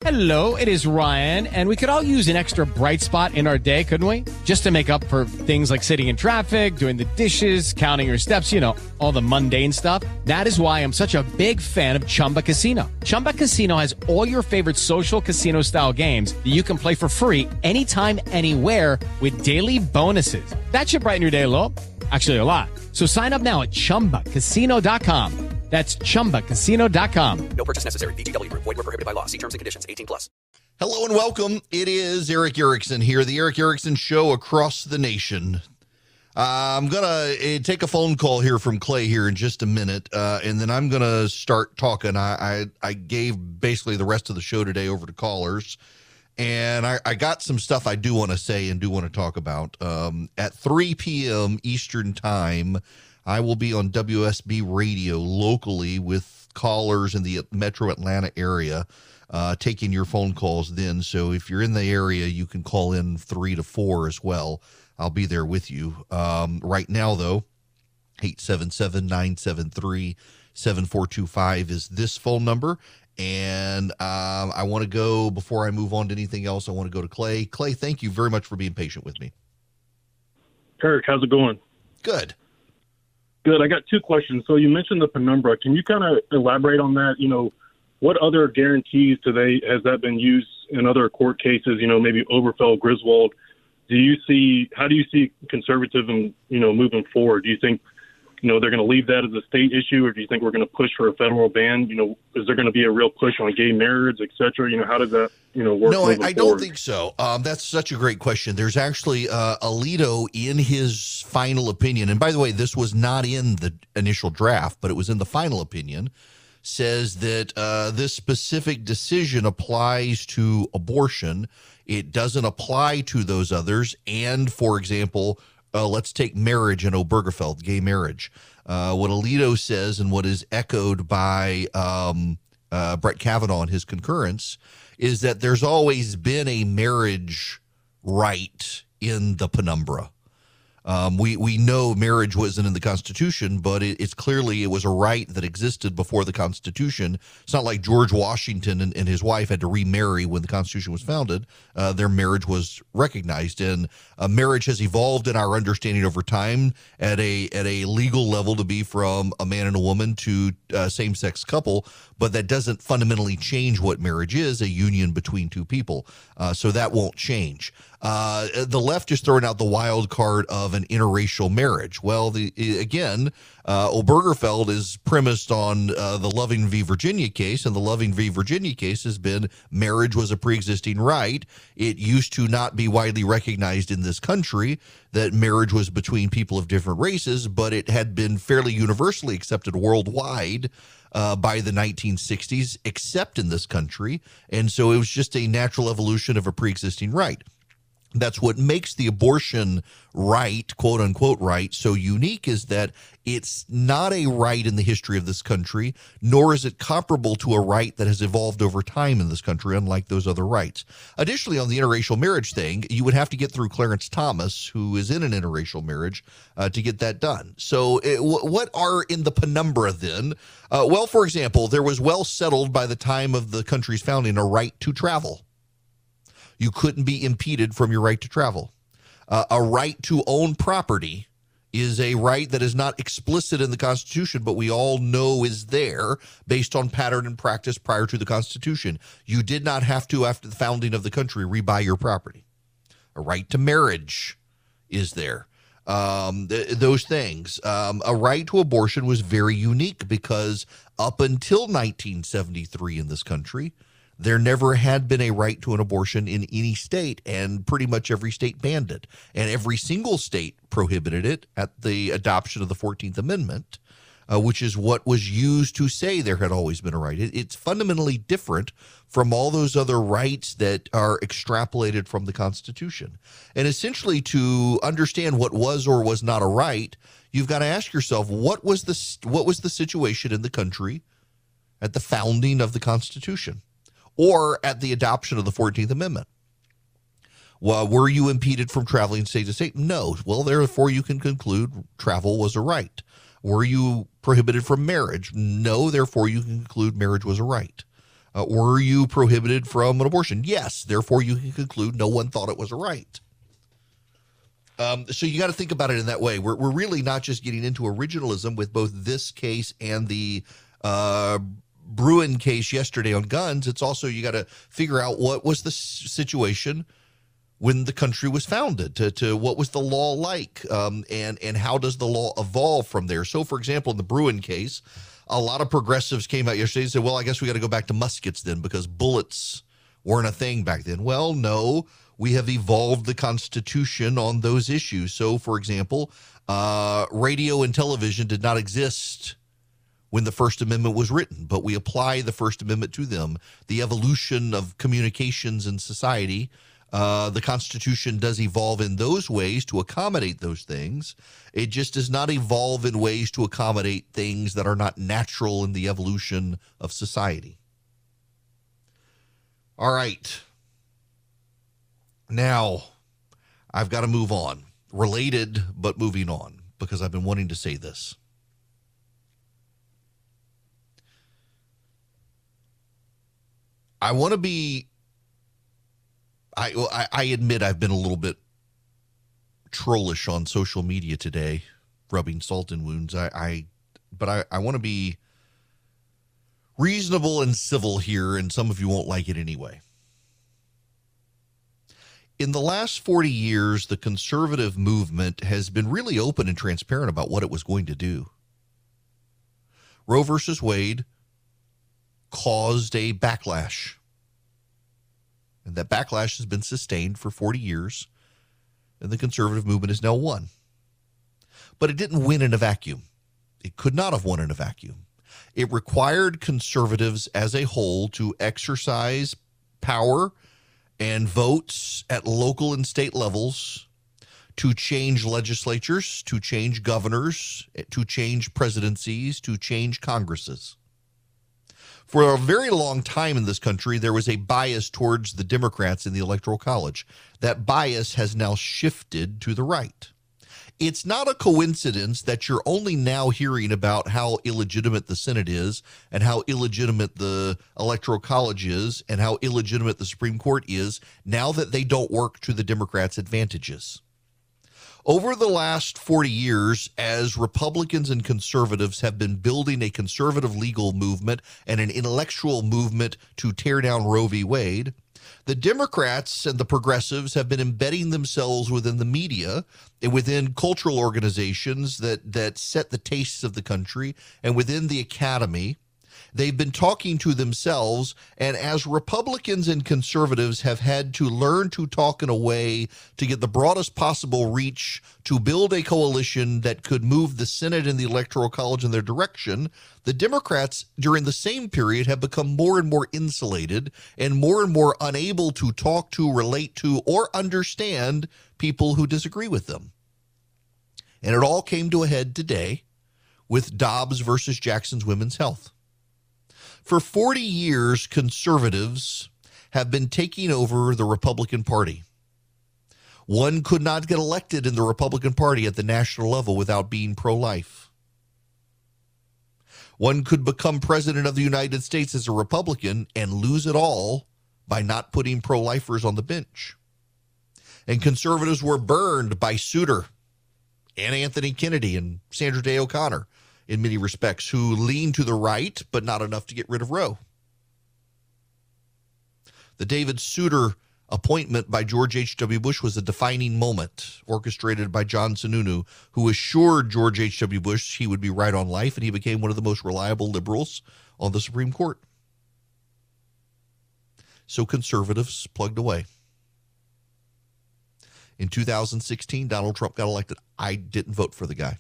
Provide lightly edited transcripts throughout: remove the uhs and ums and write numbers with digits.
Hello, it is Ryan, and we could all use an extra bright spot in our day, couldn't we? Just to make up for things like sitting in traffic, doing the dishes, counting your steps, you know, all the mundane stuff. That is why I'm such a big fan of Chumba Casino. Chumba Casino has all your favorite social casino-style games that you can play for free anytime, anywhere with daily bonuses. That should brighten your day a little. Actually, a lot. So sign up now at ChumbaCasino.com. That's ChumbaCasino.com. No purchase necessary. VGW Group. Void where prohibited by law. See terms and conditions. 18+. Hello and welcome. It is Eric Erickson here, the Eric Erickson Show across the nation. I'm going to take a phone call here from Clay here in just a minute, and then I'm going to start talking. I gave basically the rest of the show today over to callers, and I got some stuff I do want to say and do want to talk about. At 3 p.m. Eastern Time, I will be on WSB Radio locally with callers in the metro Atlanta area, taking your phone calls then. So if you're in the area, you can call in 3 to 4 as well. I'll be there with you. Right now, though, 877-973-7425 is this phone number. And I want to go, before I move on to anything else, I want to go to Clay. Clay, thank you very much for being patient with me. Eric, how's it going? Good. Good. I got two questions. So you mentioned the penumbra. Can you kind of elaborate on that? You know, what other guarantees has that been used in other court cases? You know, maybe Oberfeld, Griswold. How do you see conservatism, you know, moving forward? Do you think, you know, they're going to leave that as a state issue, or do you think we're going to push for a federal ban? You know, is there going to be a real push on gay marriage, et cetera? You know, how does that, you know, work? No, I don't think so. That's such a great question. There's actually Alito in his final opinion, and by the way, this was not in the initial draft, but it was in the final opinion, says that this specific decision applies to abortion. It doesn't apply to those others. And, for example, let's take marriage in Obergefell, gay marriage. What Alito says and what is echoed by Brett Kavanaugh in his concurrence is that there's always been a marriage right in the penumbra. We know marriage wasn't in the Constitution, but it was a right that existed before the Constitution. It's not like George Washington and his wife had to remarry when the Constitution was founded. Their marriage was recognized, and marriage has evolved in our understanding over time at a legal level to be from a man and a woman to a same-sex couple, but that doesn't fundamentally change what marriage is, a union between two people. So that won't change. The left is throwing out the wild card of an interracial marriage. Well, Obergefell is premised on the Loving v. Virginia case, and the Loving v. Virginia case has been marriage was a pre-existing right. It used to not be widely recognized in this country that marriage was between people of different races, but it had been fairly universally accepted worldwide by the 1960s, except in this country. And so it was just a natural evolution of a pre-existing right. That's what makes the abortion right, quote unquote right, so unique, is that it's not a right in the history of this country, nor is it comparable to a right that has evolved over time in this country, unlike those other rights. Additionally, on the interracial marriage thing, you would have to get through Clarence Thomas, who is in an interracial marriage, to get that done. So what are in the penumbra then? Well, for example, there was well settled by the time of the country's founding a right to travel. You couldn't be impeded from your right to travel. A right to own property is a right that is not explicit in the Constitution, but we all know is there based on pattern and practice prior to the Constitution. You did not have to, after the founding of the country, rebuy your property. A right to marriage is there. Those things. A right to abortion was very unique because up until 1973 in this country, there never had been a right to an abortion in any state, and pretty much every state banned it. And every single state prohibited it at the adoption of the 14th Amendment, which is what was used to say there had always been a right. It's fundamentally different from all those other rights that are extrapolated from the Constitution. And essentially, to understand what was or was not a right, you've got to ask yourself, what was the situation in the country at the founding of the Constitution? Or at the adoption of the 14th Amendment? Well, were you impeded from traveling state to state? No. Well, therefore, you can conclude travel was a right. Were you prohibited from marriage? No. Therefore, you can conclude marriage was a right. Were you prohibited from an abortion? Yes. Therefore, you can conclude no one thought it was a right. So you got to think about it in that way. We're really not just getting into originalism with both this case and the Bruin case yesterday on guns. It's also you got to figure out what was the situation when the country was founded, to what was the law like, and how does the law evolve from there. So, for example, in the Bruin case, a lot of progressives came out yesterday and said, well, I guess we got to go back to muskets then because bullets weren't a thing back then. Well, no, we have evolved the Constitution on those issues. So, for example, radio and television did not exist when the First Amendment was written, but we apply the First Amendment to them. The evolution of communications in society, the Constitution does evolve in those ways to accommodate those things. It just does not evolve in ways to accommodate things that are not natural in the evolution of society. All right. Now, I've got to move on. Related, but moving on, because I've been wanting to say this. I want to be, I admit I've been a little bit trollish on social media today, rubbing salt in wounds. But I want to be reasonable and civil here, and some of you won't like it anyway. In the last 40 years, the conservative movement has been really open and transparent about what it was going to do. Roe versus Wade caused a backlash. And that backlash has been sustained for 40 years, and the conservative movement has now won. But it didn't win in a vacuum. It could not have won in a vacuum. It required conservatives as a whole to exercise power and votes at local and state levels to change legislatures, to change governors, to change presidencies, to change Congresses. For a very long time in this country, there was a bias towards the Democrats in the Electoral College. That bias has now shifted to the right. It's not a coincidence that you're only now hearing about how illegitimate the Senate is and how illegitimate the Electoral College is and how illegitimate the Supreme Court is now that they don't work to the Democrats' advantages. Over the last 40 years, as Republicans and conservatives have been building a conservative legal movement and an intellectual movement to tear down Roe v. Wade, the Democrats and the progressives have been embedding themselves within the media and within cultural organizations that set the tastes of the country and within the academy. They've been talking to themselves, and as Republicans and conservatives have had to learn to talk in a way to get the broadest possible reach to build a coalition that could move the Senate and the Electoral College in their direction, the Democrats during the same period have become more and more insulated and more unable to talk to, relate to, or understand people who disagree with them. And it all came to a head today with Dobbs versus Jackson's Women's Health. For 40 years, conservatives have been taking over the Republican Party. One could not get elected in the Republican Party at the national level without being pro-life. One could become president of the United States as a Republican and lose it all by not putting pro-lifers on the bench. And conservatives were burned by Souter and Anthony Kennedy and Sandra Day O'Connor in many respects, who leaned to the right, but not enough to get rid of Roe. The David Souter appointment by George H.W. Bush was a defining moment, orchestrated by John Sununu, who assured George H.W. Bush he would be right on life, and he became one of the most reliable liberals on the Supreme Court. So conservatives plugged away. In 2016, Donald Trump got elected. I didn't vote for the guy.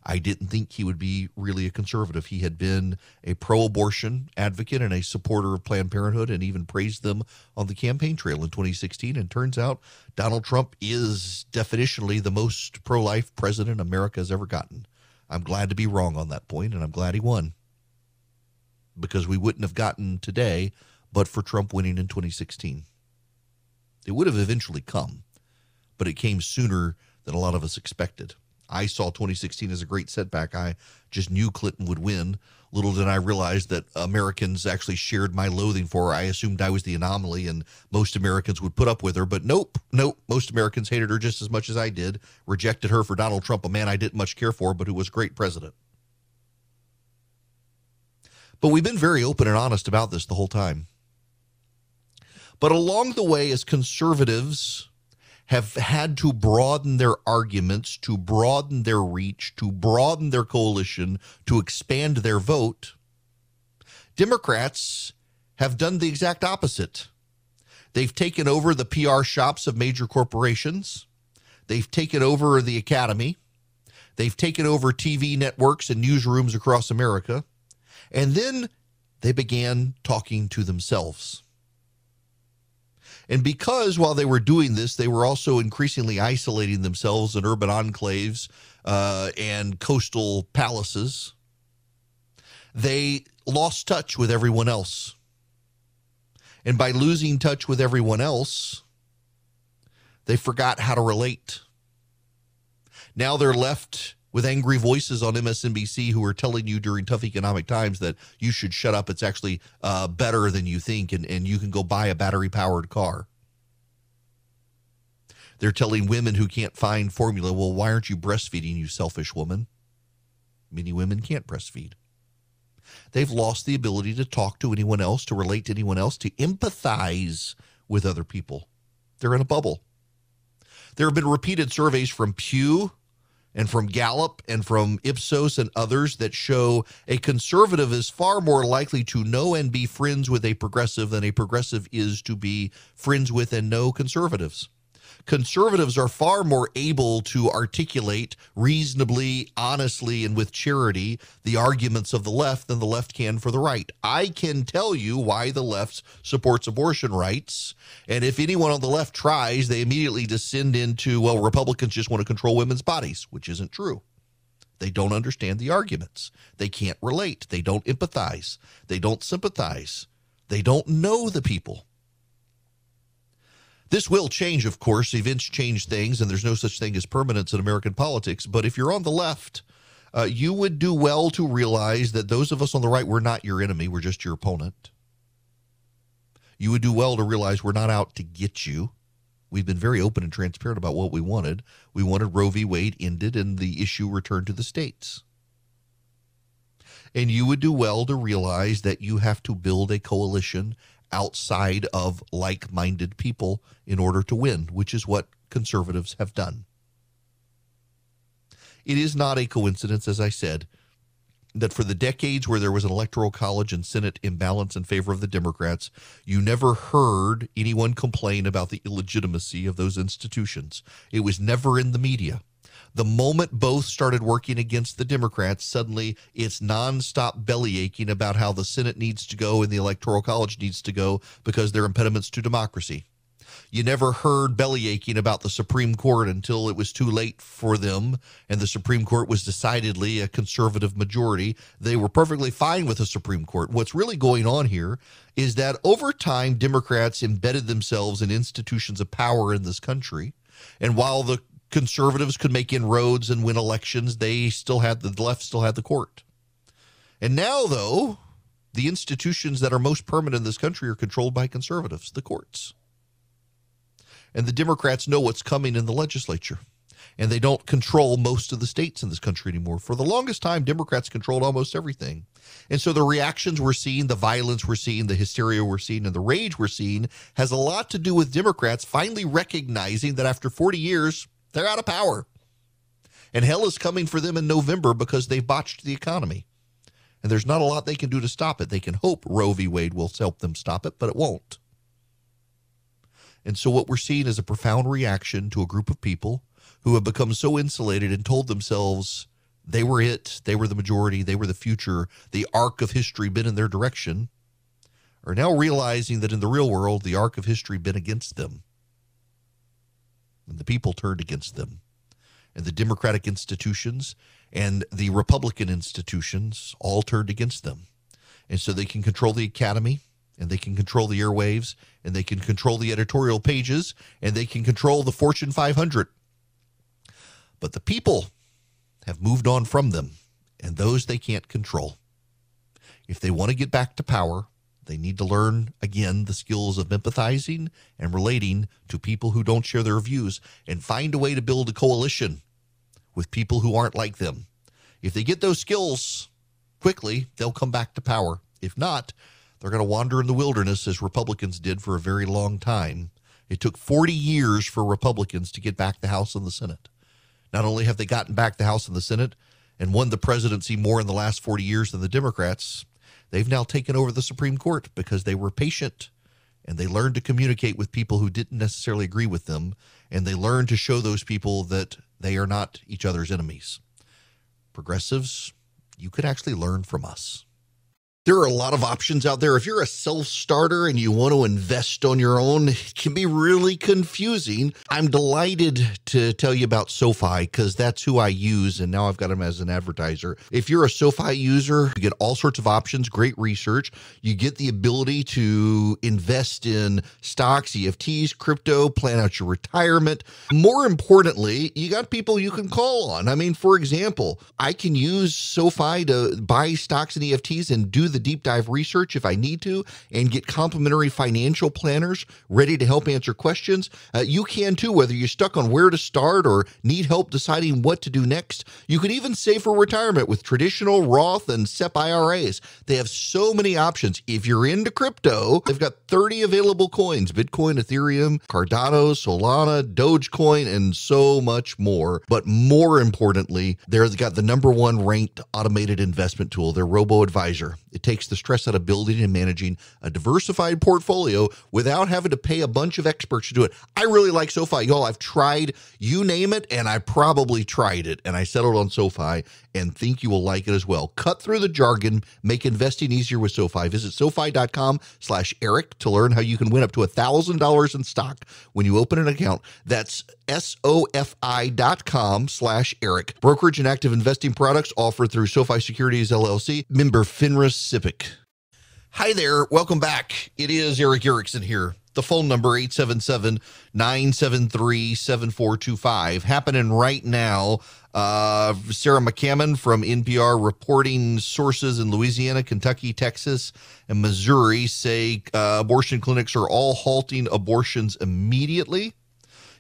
I didn't think he would be really a conservative. He had been a pro-abortion advocate and a supporter of Planned Parenthood and even praised them on the campaign trail in 2016. And turns out Donald Trump is definitionally the most pro-life president America has ever gotten. I'm glad to be wrong on that point, and I'm glad he won, because we wouldn't have gotten today but for Trump winning in 2016. It would have eventually come, but it came sooner than a lot of us expected. I saw 2016 as a great setback. I just knew Clinton would win Little did I realize that Americans actually shared my loathing for her. I assumed I was the anomaly and most Americans would put up with her. But nope. Most Americans hated her just as much as I did, rejected her for Donald Trump, a man I didn't much care for, but who was a great president. But we've been very open and honest about this the whole time. But along the way, as conservatives have had to broaden their arguments, to broaden their reach, to broaden their coalition, to expand their vote, Democrats have done the exact opposite. They've taken over the PR shops of major corporations. They've taken over the academy. They've taken over TV networks and newsrooms across America. And then they began talking to themselves. And because while they were doing this, they were also increasingly isolating themselves in urban enclaves and coastal palaces, they lost touch with everyone else. And by losing touch with everyone else, they forgot how to relate. Now they're left with angry voices on MSNBC who are telling you during tough economic times that you should shut up. It's actually better than you think, and you can go buy a battery-powered car. They're telling women who can't find formula, well, why aren't you breastfeeding, you selfish woman? Many women can't breastfeed. They've lost the ability to talk to anyone else, to relate to anyone else, to empathize with other people. They're in a bubble. There have been repeated surveys from Pew and from Gallup and from Ipsos and others that show a conservative is far more likely to know and be friends with a progressive than a progressive is to be friends with and know conservatives. Conservatives are far more able to articulate reasonably, honestly, and with charity the arguments of the left than the left can for the right. I can tell you why the left supports abortion rights, and if anyone on the left tries, they immediately descend into, well, Republicans just want to control women's bodies, which isn't true. They don't understand the arguments. They can't relate. They don't empathize. They don't sympathize. They don't know the people. This will change, of course. Events change things, and there's no such thing as permanence in American politics. But if you're on the left, you would do well to realize that those of us on the right, we're not your enemy. We're just your opponent. You would do well to realize we're not out to get you. We've been very open and transparent about what we wanted. We wanted Roe v. Wade ended and the issue returned to the states. And you would do well to realize that you have to build a coalition outside of like-minded people in order to win, which is what conservatives have done. It is not a coincidence, as I said, that for the decades where there was an electoral college and Senate imbalance in favor of the Democrats, you never heard anyone complain about the illegitimacy of those institutions. It was never in the media. The moment both started working against the Democrats, suddenly it's nonstop belly aching about how the Senate needs to go and the Electoral College needs to go because they're impediments to democracy. You never heard belly aching about the Supreme Court until it was too late for them, and the Supreme Court was decidedly a conservative majority. They were perfectly fine with the Supreme Court. What's really going on here is that over time, Democrats embedded themselves in institutions of power in this country, and while the conservatives could make inroads and win elections, the left still had the court. And now, though, the institutions that are most permanent in this country are controlled by conservatives, the courts. And the Democrats know what's coming in the legislature. And they don't control most of the states in this country anymore. For the longest time, Democrats controlled almost everything. And so the reactions we're seeing, the violence we're seeing, the hysteria we're seeing, and the rage we're seeing has a lot to do with Democrats finally recognizing that after 40 years, they're out of power. And hell is coming for them in November because they botched the economy. And there's not a lot they can do to stop it. They can hope Roe v. Wade will help them stop it, but it won't. And so what we're seeing is a profound reaction to a group of people who have become so insulated and told themselves they were it, they were the majority, they were the future, the arc of history bent in their direction, are now realizing that in the real world, the arc of history bent against them. And the people turned against them. And the Democratic institutions and the Republican institutions all turned against them. And so they can control the academy, and they can control the airwaves, and they can control the editorial pages, and they can control the Fortune 500. But the people have moved on from them, and those they can't control. If they want to get back to power, they need to learn, again, the skills of empathizing and relating to people who don't share their views and find a way to build a coalition with people who aren't like them. If they get those skills quickly, they'll come back to power. If not, they're going to wander in the wilderness as Republicans did for a very long time. It took 40 years for Republicans to get back the House and the Senate. Not only have they gotten back the House and the Senate and won the presidency more in the last 40 years than the Democrats, they've now taken over the Supreme Court because they were patient and they learned to communicate with people who didn't necessarily agree with them, and they learned to show those people that they are not each other's enemies. Progressives, you could actually learn from us. There are a lot of options out there. If you're a self-starter and you want to invest on your own, it can be really confusing. I'm delighted to tell you about SoFi because that's who I use, and now I've got them as an advertiser. If you're a SoFi user, you get all sorts of options, great research. You get the ability to invest in stocks, EFTs, crypto, plan out your retirement. More importantly, you got people you can call on. I mean, for example, I can use SoFi to buy stocks and EFTs and do the deep dive research if I need to and get complimentary financial planners ready to help answer questions. You can too, whether you're stuck on where to start or need help deciding what to do next. You can even save for retirement with traditional Roth and SEP IRAs. They have so many options. If you're into crypto, they've got 30 available coins: Bitcoin, Ethereum, Cardano, Solana, Dogecoin, and so much more. But more importantly, they've got the #1 ranked automated investment tool, their robo-advisor. It takes the stress out of building and managing a diversified portfolio without having to pay a bunch of experts to do it. I really like SoFi. Y'all, I've tried, you name it, and I probably tried it, and I settled on SoFi and think you will like it as well. Cut through the jargon, make investing easier with SoFi. Visit SoFi.com/Eric to learn how you can win up to $1,000 in stock when you open an account. That's SoFi.com/Eric. Brokerage and active investing products offered through SoFi Securities LLC, member FINRA SIPC. Hi there. Welcome back. It is Eric Erickson here. The phone number, 877-973-7425. Happening right now. Sarah McCammon from NPR reporting sources in Louisiana, Kentucky, Texas, and Missouri say abortion clinics are all halting abortions immediately.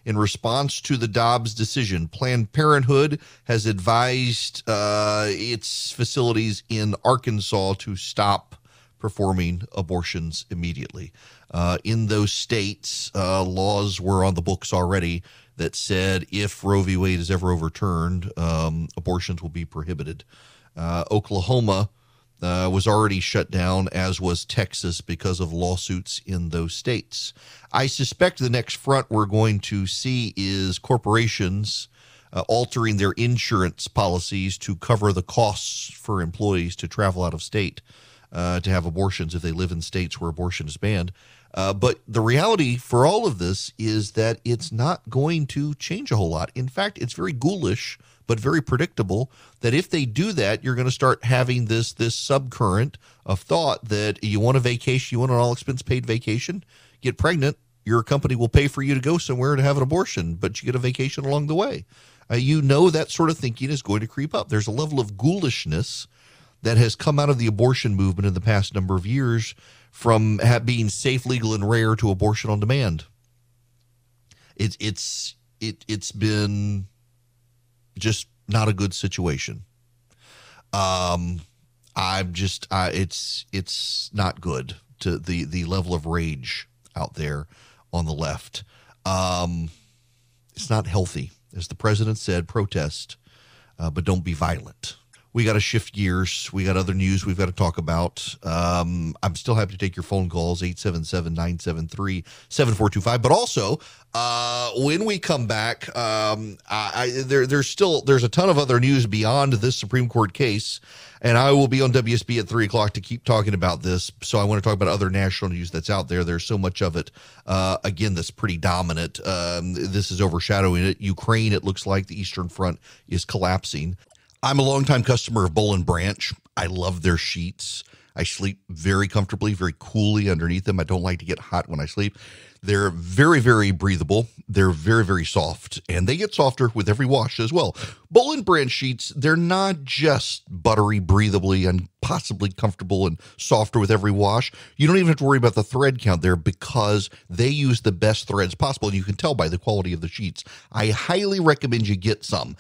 In response to the Dobbs decision, Planned Parenthood has advised its facilities in Arkansas to stop performing abortions immediately. In those states, laws were on the books already that said if Roe v. Wade is ever overturned, abortions will be prohibited. Oklahoma was already shut down, as was Texas, because of lawsuits in those states. I suspect the next front we're going to see is corporations altering their insurance policies to cover the costs for employees to travel out of state to have abortions if they live in states where abortion is banned. But the reality for all of this is that it's not going to change a whole lot. In fact, it's very ghoulish, but very predictable that if they do that, you're going to start having this subcurrent of thought that you want a vacation, you want an all-expense-paid vacation, get pregnant, your company will pay for you to go somewhere to have an abortion, but you get a vacation along the way. You know that sort of thinking is going to creep up. There's a level of ghoulishness that has come out of the abortion movement in the past number of years, from being safe, legal, and rare to abortion on demand. It's been just not a good situation. It's not good, to the level of rage out there on the left. It's not healthy. As the president said, protest, but don't be violent. We got to shift gears. We got other news we've got to talk about. I'm still happy to take your phone calls, 877-973-7425. But also, when we come back, there's a ton of other news beyond this Supreme Court case, and I will be on WSB at 3 o'clock to keep talking about this. So I want to talk about other national news that's out there. There's so much of it, again, that's pretty dominant. This is overshadowing it. Ukraine, it looks like the Eastern Front is collapsing. I'm a longtime customer of Boll & Branch. I love their sheets. I sleep very comfortably, very coolly underneath them. I don't like to get hot when I sleep. They're very, very breathable. They're very, very soft, and they get softer with every wash as well. Boll & Branch sheets, they're not just buttery, breathably, and possibly comfortable and softer with every wash. You don't even have to worry about the thread count there because they use the best threads possible, and you can tell by the quality of the sheets. I highly recommend you get some.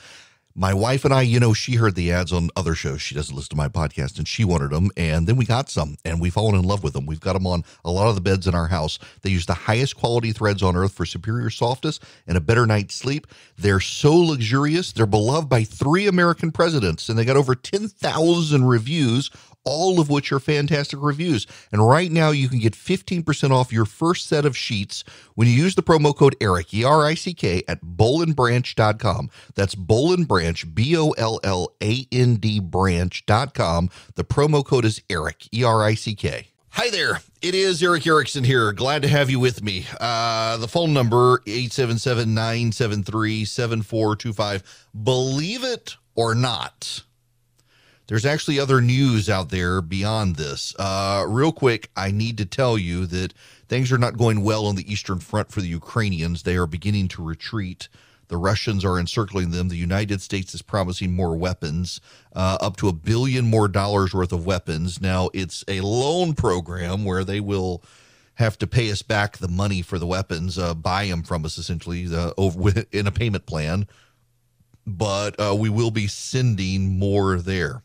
My wife and I, she heard the ads on other shows. She doesn't listen to my podcast, and she wanted them. And then we got some, and we've fallen in love with them. We've got them on a lot of the beds in our house. They use the highest quality threads on earth for superior softness and a better night's sleep. They're so luxurious. They're beloved by 3 American presidents, and they got over 10,000 reviews, all of which are fantastic reviews. And right now, you can get 15% off your first set of sheets when you use the promo code ERICK, E-R-I-C-K, at bollandbranch.com. That's Boll & Branch, B-O-L-L-A-N-D branch.com. The promo code is ERICK, E-R-I-C-K. Hi there. It is Eric Erickson here. Glad to have you with me. The phone number, 877-973-7425. Believe it or not, there's actually other news out there beyond this. Real quick, I need to tell you that things are not going well on the Eastern Front for the Ukrainians. They are beginning to retreat. The Russians are encircling them. The United States is promising more weapons, up to $1 billion more worth of weapons. Now, it's a loan program where they will have to pay us back the money for the weapons, buy them from us essentially in a payment plan. But we will be sending more there.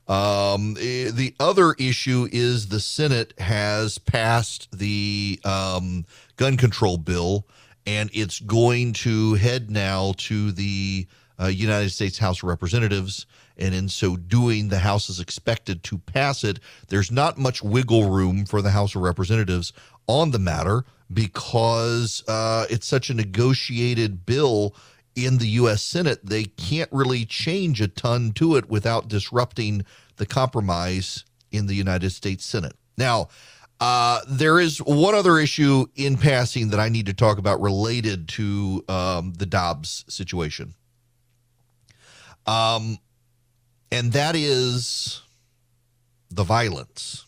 The other issue is the Senate has passed the gun control bill, and it's going to head now to the United States House of Representatives. And in so doing, the House is expected to pass it. There's not much wiggle room for the House of Representatives on the matter because it's such a negotiated bill in the U.S. Senate. They can't really change a ton to it without disrupting the compromise in the United States Senate. Now, there is one other issue in passing that I need to talk about related to the Dobbs situation. And that is the violence.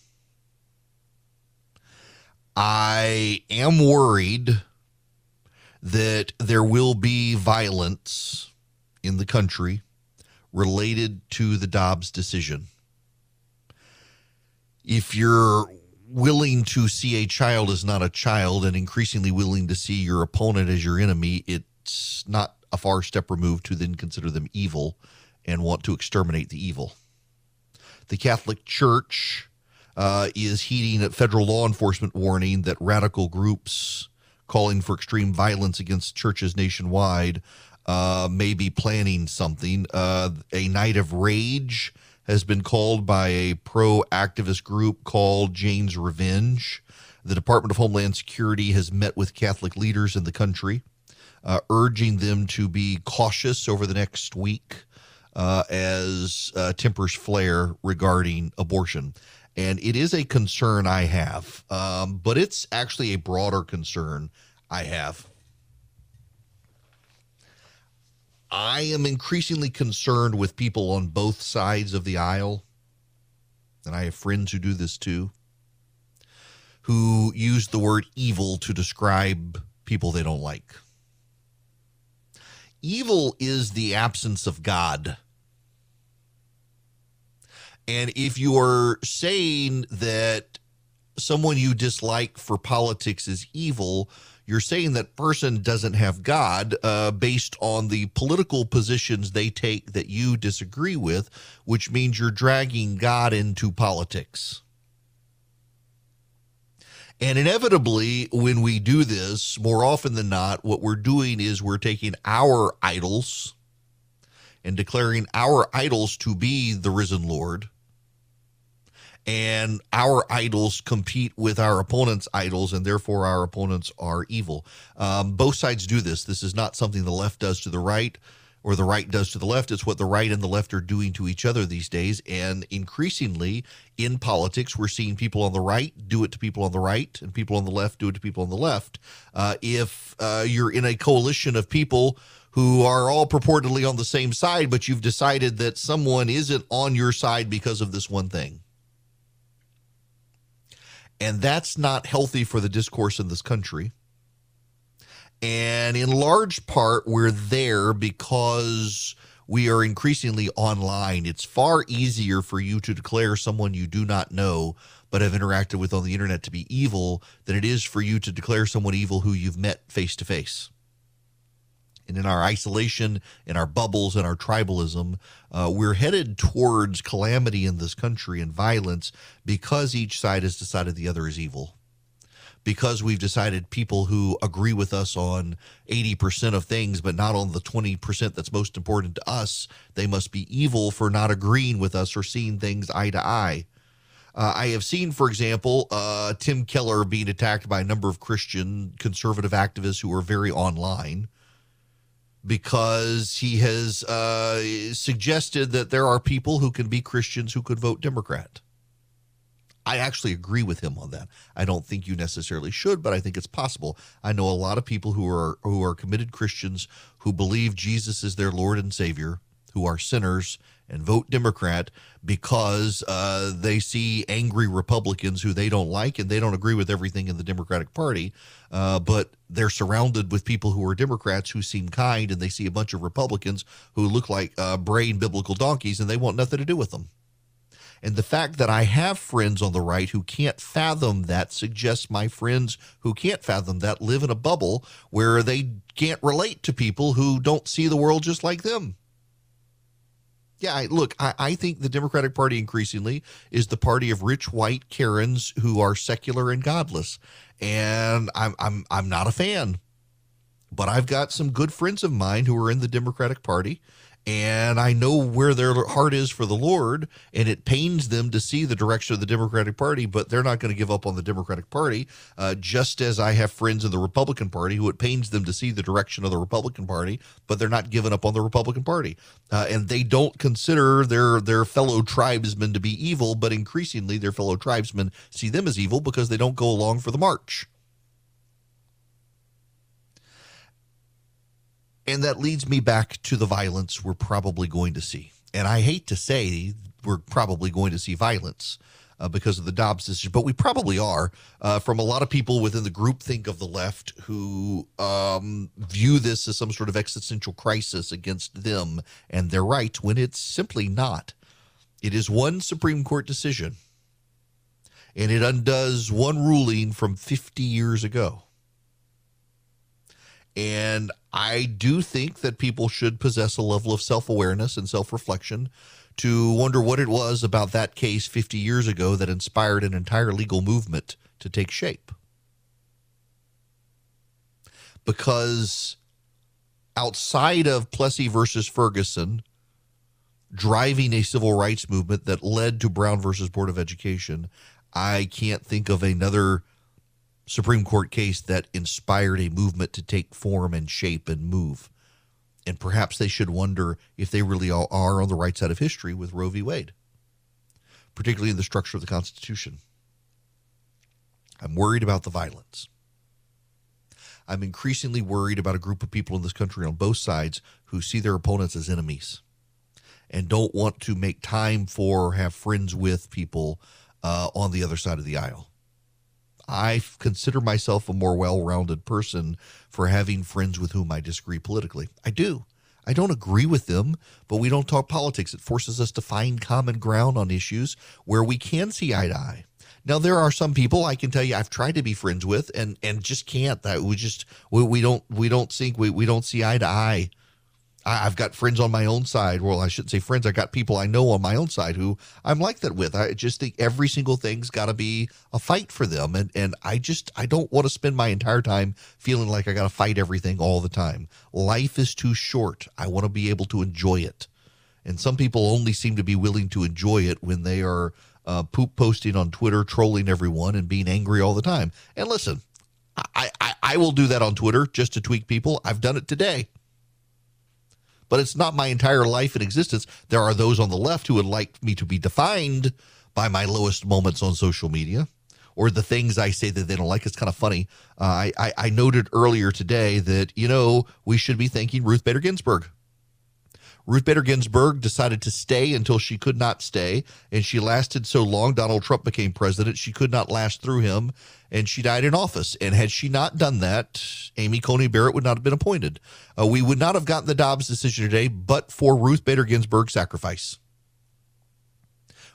I am worried that there will be violence in the country related to the Dobbs decision. If you're willing to see a child as not a child and increasingly willing to see your opponent as your enemy, it's not a far step removed to then consider them evil and want to exterminate the evil. The Catholic Church is heeding a federal law enforcement warning that radical groups calling for extreme violence against churches nationwide may be planning something. A night of rage has been called by a pro-activist group called Jane's Revenge. The Department of Homeland Security has met with Catholic leaders in the country, urging them to be cautious over the next week as tempers flare regarding abortion. And it is a concern I have, but it's actually a broader concern I have. I am increasingly concerned with people on both sides of the aisle, and I have friends who do this too, who use the word evil to describe people they don't like. Evil is the absence of God. And if you are saying that someone you dislike for politics is evil, you're saying that person doesn't have God based on the political positions they take that you disagree with, which means you're dragging God into politics. And inevitably, when we do this, more often than not, what we're doing is we're taking our idols and declaring our idols to be the risen Lord. And our idols compete with our opponents' idols, and therefore our opponents are evil. Both sides do this. This is not something the left does to the right or the right does to the left. It's what the right and the left are doing to each other these days. And increasingly in politics, we're seeing people on the right do it to people on the right and people on the left do it to people on the left. If you're in a coalition of people who are all purportedly on the same side, but you've decided that someone isn't on your side because of this one thing, And that's not healthy for the discourse in this country. And in large part, we're there because we are increasingly online. It's far easier for you to declare someone you do not know but have interacted with on the internet to be evil than it is for you to declare someone evil who you've met face to face. And in our isolation, in our bubbles, in our tribalism, we're headed towards calamity in this country and violence because each side has decided the other is evil. Because we've decided people who agree with us on 80% of things, but not on the 20% that's most important to us, they must be evil for not agreeing with us or seeing things eye to eye. I have seen, for example, Tim Keller being attacked by a number of Christian conservative activists who are very online because he has suggested that there are people who can be Christians who could vote Democrat. I actually agree with him on that. I don't think you necessarily should, but I think it's possible. I know a lot of people who are committed Christians who believe Jesus is their Lord and Savior, who are sinners and vote Democrat because they see angry Republicans who they don't like and they don't agree with everything in the Democratic Party, but they're surrounded with people who are Democrats who seem kind, and they see a bunch of Republicans who look like braying biblical donkeys, and they want nothing to do with them. And the fact that I have friends on the right who can't fathom that suggests my friends who can't fathom that live in a bubble where they can't relate to people who don't see the world just like them. Yeah, I think the Democratic Party increasingly is the party of rich white Karens who are secular and godless. And I'm not a fan. But I've got some good friends of mine who are in the Democratic Party, and I know where their heart is for the Lord, and it pains them to see the direction of the Democratic Party, but they're not going to give up on the Democratic Party, just as I have friends in the Republican Party who it pains them to see the direction of the Republican Party, but they're not giving up on the Republican Party. And they don't consider their fellow tribesmen to be evil, but increasingly their fellow tribesmen see them as evil because they don't go along for the march. And that leads me back to the violence we're probably going to see. And I hate to say we're probably going to see violence because of the Dobbs decision, but we probably are, from a lot of people within the groupthink of the left who view this as some sort of existential crisis against them and their rights, when it's simply not. It is one Supreme Court decision, and it undoes one ruling from 50 years ago. And I do think that people should possess a level of self-awareness and self-reflection to wonder what it was about that case 50 years ago that inspired an entire legal movement to take shape. Because outside of Plessy versus Ferguson driving a civil rights movement that led to Brown versus Board of Education, I can't think of another Supreme Court case that inspired a movement to take form and shape and move. And perhaps they should wonder if they really are on the right side of history with Roe v. Wade, particularly in the structure of the Constitution. I'm worried about the violence. I'm increasingly worried about a group of people in this country on both sides who see their opponents as enemies and don't want to make time for or have friends with people on the other side of the aisle. I consider myself a more well-rounded person for having friends with whom I disagree politically. I do. I don't agree with them, but we don't talk politics. It forces us to find common ground on issues where we can see eye to eye. Now, there are some people I can tell you I've tried to be friends with and just can't. We don't think we don't see eye to eye. I've got friends on my own side. Well, I shouldn't say friends. I got people I know on my own side who I'm like that with. I just think every single thing's got to be a fight for them. And I don't want to spend my entire time feeling like I got to fight everything all the time. Life is too short. I want to be able to enjoy it. And some people only seem to be willing to enjoy it when they are poop posting on Twitter, trolling everyone and being angry all the time. And listen, I will do that on Twitter just to tweak people. I've done it today. But it's not my entire life and existence. There are those on the left who would like me to be defined by my lowest moments on social media or the things I say that they don't like. It's kind of funny. I noted earlier today that, we should be thanking Ruth Bader Ginsburg. Ruth Bader Ginsburg decided to stay until she could not stay, and she lasted so long. Donald Trump became president. She could not last through him, and she died in office. And had she not done that, Amy Coney Barrett would not have been appointed. We would not have gotten the Dobbs decision today but for Ruth Bader Ginsburg's sacrifice.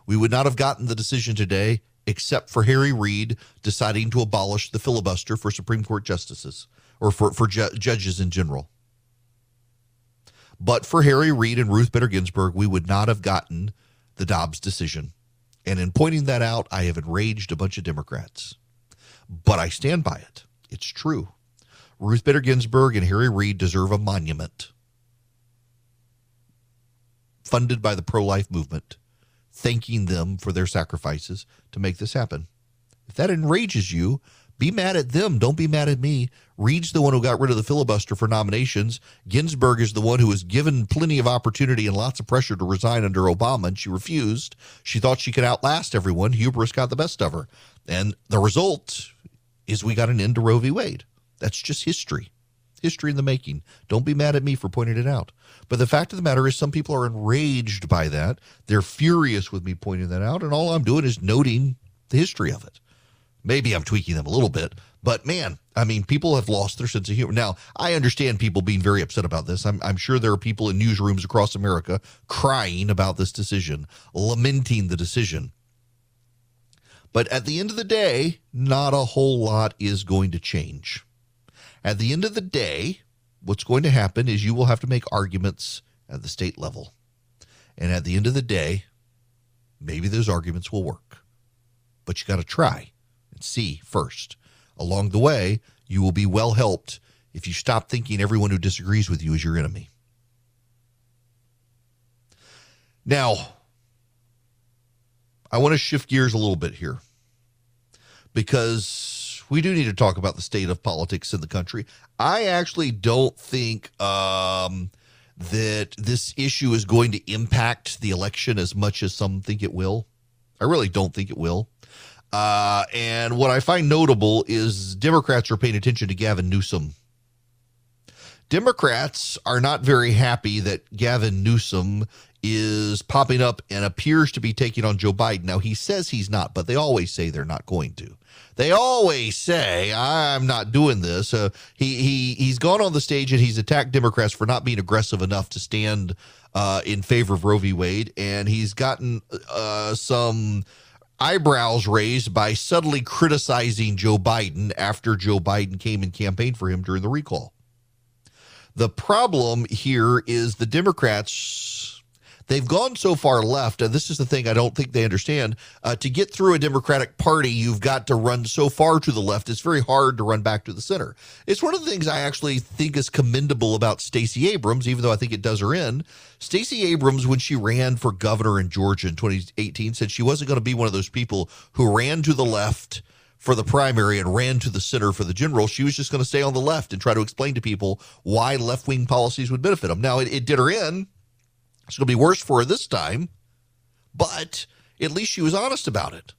We would not have gotten the decision today except for Harry Reid deciding to abolish the filibuster for Supreme Court justices, or for judges in general. But for Harry Reid and Ruth Bader Ginsburg, we would not have gotten the Dobbs decision. And in pointing that out, I have enraged a bunch of Democrats. But I stand by it. It's true. Ruth Bader Ginsburg and Harry Reid deserve a monument funded by the pro-life movement, thanking them for their sacrifices to make this happen. If that enrages you, be mad at them. Don't be mad at me. Reid's the one who got rid of the filibuster for nominations. Ginsburg is the one who was given plenty of opportunity and lots of pressure to resign under Obama, and she refused. She thought she could outlast everyone. Hubris got the best of her. And the result is we got an end to Roe v. Wade. That's just history. History in the making. Don't be mad at me for pointing it out. But the fact of the matter is some people are enraged by that. They're furious with me pointing that out, and all I'm doing is noting the history of it. Maybe I'm tweaking them a little bit, but man, I mean, people have lost their sense of humor. Now, I understand people being very upset about this. I'm sure there are people in newsrooms across America crying about this decision, lamenting the decision. But at the end of the day, not a whole lot is going to change. At the end of the day, what's going to happen is you will have to make arguments at the state level. And at the end of the day, maybe those arguments will work. But you got to try. See first. Along the way, you will be well helped if you stop thinking everyone who disagrees with you is your enemy. Now, I want to shift gears a little bit here because we do need to talk about the state of politics in the country. I actually don't think that this issue is going to impact the election as much as some think it will. I really don't think it will. And what I find notable is Democrats are paying attention to Gavin Newsom. Democrats are not very happy that Gavin Newsom is popping up and appears to be taking on Joe Biden. Now, he says he's not, but they always say they're not going to. They always say, I'm not doing this. He's gone on the stage and he's attacked Democrats for not being aggressive enough to stand in favor of Roe v. Wade. And he's gotten some eyebrows raised by subtly criticizing Joe Biden after Joe Biden came and campaigned for him during the recall. The problem here is the Democrats, they've gone so far left, and this is the thing I don't think they understand. To get through a Democratic Party, you've got to run so far to the left, it's very hard to run back to the center. It's one of the things I actually think is commendable about Stacey Abrams, even though I think it does her in. Stacey Abrams, when she ran for governor in Georgia in 2018, said she wasn't going to be one of those people who ran to the left for the primary and ran to the center for the general. She was just going to stay on the left and try to explain to people why left-wing policies would benefit them. Now, it did her in. It's going to be worse for her this time, but at least she was honest about it.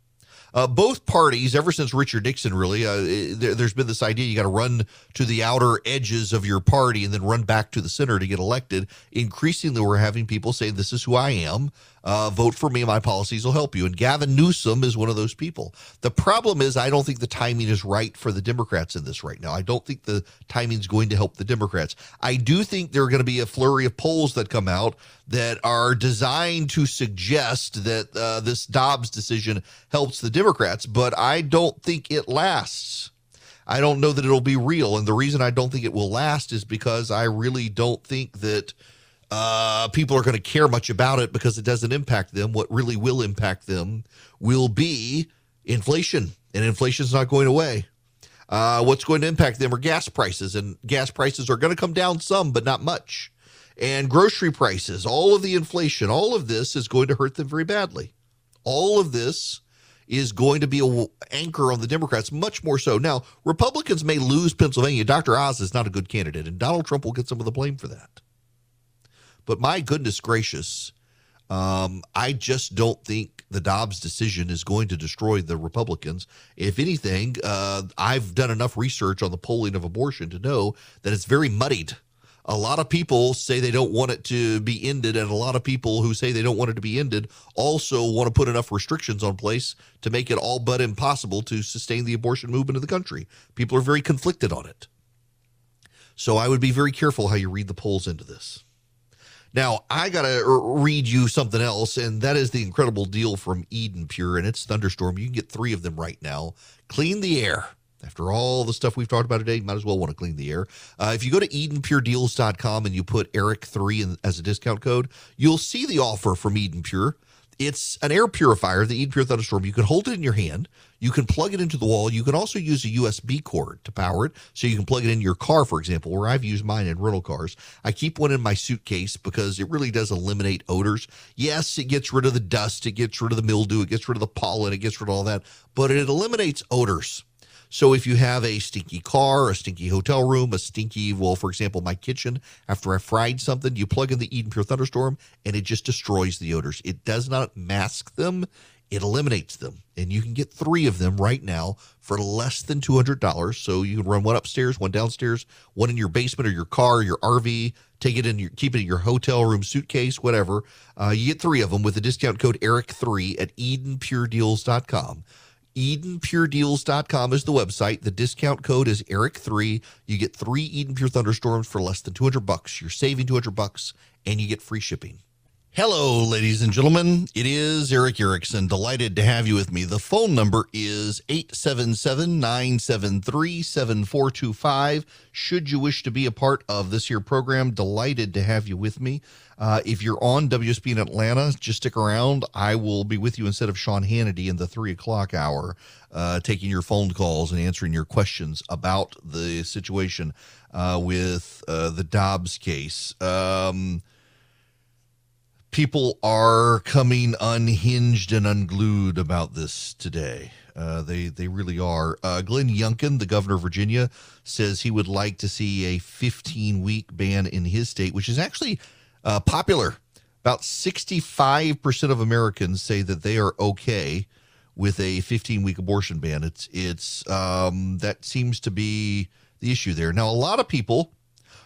Both parties, ever since Richard Nixon, really, there's been this idea you got to run to the outer edges of your party and then run back to the center to get elected. Increasingly, we're having people say, this is who I am. Vote for me and my policies will help you. And Gavin Newsom is one of those people. The problem is I don't think the timing is right for the Democrats in this right now. I don't think the timing is going to help the Democrats. I do think there are going to be a flurry of polls that come out that are designed to suggest that this Dobbs decision helps the Democrats, but I don't think it lasts. I don't know that it'll be real. And the reason I don't think it will last is because I really don't think that people are going to care much about it because it doesn't impact them. What really will impact them will be inflation, and inflation's not going away. What's going to impact them are gas prices, and gas prices are going to come down some, but not much. And grocery prices, all of the inflation, all of this is going to hurt them very badly. All of this is going to be an anchor on the Democrats, much more so. Now, Republicans may lose Pennsylvania. Dr. Oz is not a good candidate, and Donald Trump will get some of the blame for that. But my goodness gracious, I just don't think the Dobbs decision is going to destroy the Republicans. If anything, I've done enough research on the polling of abortion to know that it's very muddied. A lot of people say they don't want it to be ended, and a lot of people who say they don't want it to be ended also want to put enough restrictions on place to make it all but impossible to sustain the abortion movement in the country. People are very conflicted on it. So I would be very careful how you read the polls into this. Now, I got to read you something else, and that is the incredible deal from Eden Pure and its thunderstorm. You can get 3 of them right now. Clean the air. After all the stuff we've talked about today, you might as well want to clean the air. If you go to EdenPureDeals.com and you put Eric3 as a discount code, you'll see the offer from Eden Pure. It's an air purifier, the Eden Pure Thunderstorm. You can hold it in your hand. You can plug it into the wall. You can also use a USB cord to power it, so you can plug it in your car, for example, where I've used mine in rental cars. I keep one in my suitcase because it really does eliminate odors. Yes, it gets rid of the dust. It gets rid of the mildew. It gets rid of the pollen. It gets rid of all that, but it eliminates odors. So if you have a stinky car, a stinky hotel room, a stinky, well, for example, my kitchen, after I fried something, you plug in the Eden Pure Thunderstorm and it just destroys the odors. It does not mask them. It eliminates them. And you can get 3 of them right now for less than $200. So you can run one upstairs, one downstairs, one in your basement or your car, your RV, take it in your, keep it in your hotel room, suitcase, whatever. You get 3 of them with the discount code ERIC3 at EdenPureDeals.com. EdenPureDeals.com is the website. The discount code is ERIC3. You get 3 Eden Pure Thunderstorms for less than $200. You're saving $200 and you get free shipping. Hello, ladies and gentlemen. It is Eric Erickson. Delighted to have you with me. The phone number is 877-973-7425. Should you wish to be a part of this here program, delighted to have you with me. If you're on WSB in Atlanta, just stick around. I will be with you instead of Sean Hannity in the 3 o'clock hour, taking your phone calls and answering your questions about the situation with the Dobbs case. People are coming unhinged and unglued about this today. They really are. Glenn Youngkin, the governor of Virginia, says he would like to see a 15-week ban in his state, which is actually popular. About 65% of Americans say that they are okay with a 15-week abortion ban. It's that seems to be the issue there. Now, a lot of people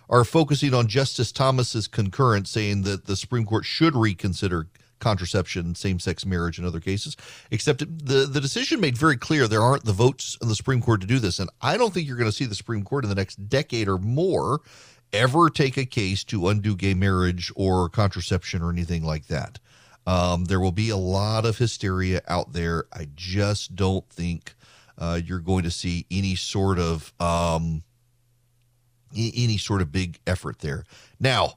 are focusing on Justice Thomas's concurrence, saying that the Supreme Court should reconsider contraception, same-sex marriage, and other cases, except the decision made very clear there aren't the votes in the Supreme Court to do this. And I don't think you're going to see the Supreme Court in the next decade or more ever take a case to undo gay marriage or contraception or anything like that. There will be a lot of hysteria out there. I just don't think you're going to see any sort of big effort there. Now,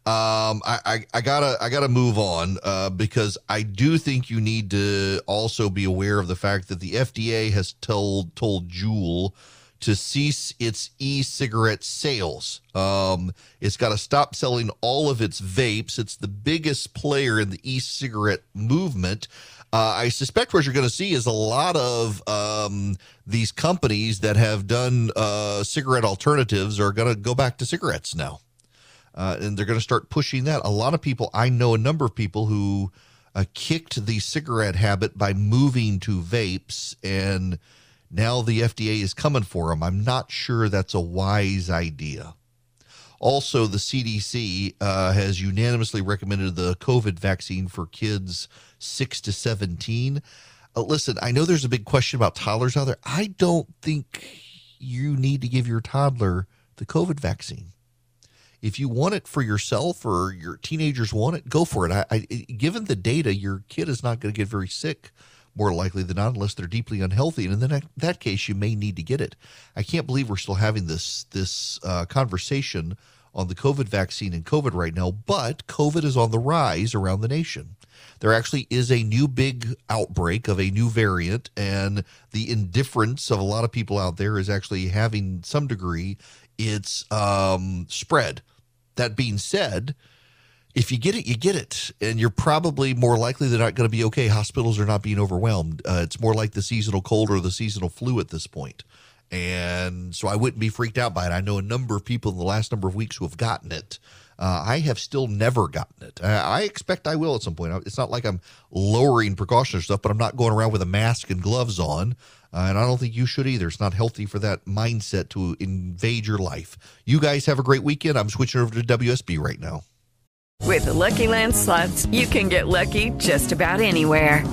I gotta move on because I do think you need to also be aware of the fact that the FDA has told Juul to cease its e-cigarette sales. It's got to stop selling all of its vapes. It's the biggest player in the e-cigarette movement. I suspect what you're going to see is a lot of these companies that have done cigarette alternatives are going to go back to cigarettes now. And they're going to start pushing that. A lot of people, I know a number of people who kicked the cigarette habit by moving to vapes, and now the FDA is coming for them. I'm not sure that's a wise idea. Also, the CDC has unanimously recommended the COVID vaccine for kids 6 to 17. Listen, I know there's a big question about toddlers out there. I don't think you need to give your toddler the COVID vaccine. If you want it for yourself or your teenagers want it, go for it. Given the data, your kid is not going to get very sick, more likely than not, unless they're deeply unhealthy. And in that case, you may need to get it. I can't believe we're still having this conversation on the COVID vaccine and COVID right now, but COVID is on the rise around the nation. There actually is a new big outbreak of a new variant, and the indifference of a lot of people out there is actually having some degree its spread. That being said, if you get it, you get it, and you're probably more likely than not going to be okay. Hospitals are not being overwhelmed. It's more like the seasonal cold or the seasonal flu at this point. And so I wouldn't be freaked out by it. I know a number of people in the last number of weeks who have gotten it. I have still never gotten it. I expect I will at some point. It's not like I'm lowering precautionary stuff, but I'm not going around with a mask and gloves on. And I don't think you should either. It's not healthy for that mindset to invade your life. You guys have a great weekend. I'm switching over to WSB right now. With the Lucky Land Slots, you can get lucky just about anywhere.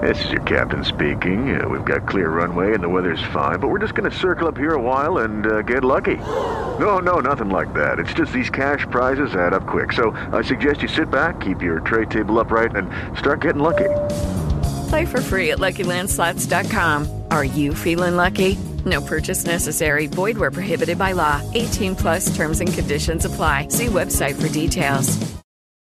This is your captain speaking. We've got clear runway and the weather's fine, but we're just going to circle up here a while and get lucky. No, nothing like that. It's just these cash prizes add up quick. So I suggest you sit back, keep your tray table upright, and start getting lucky. Play for free at LuckyLandSlots.com. Are you feeling lucky? No purchase necessary. Void where prohibited by law. 18+ terms and conditions apply. See website for details.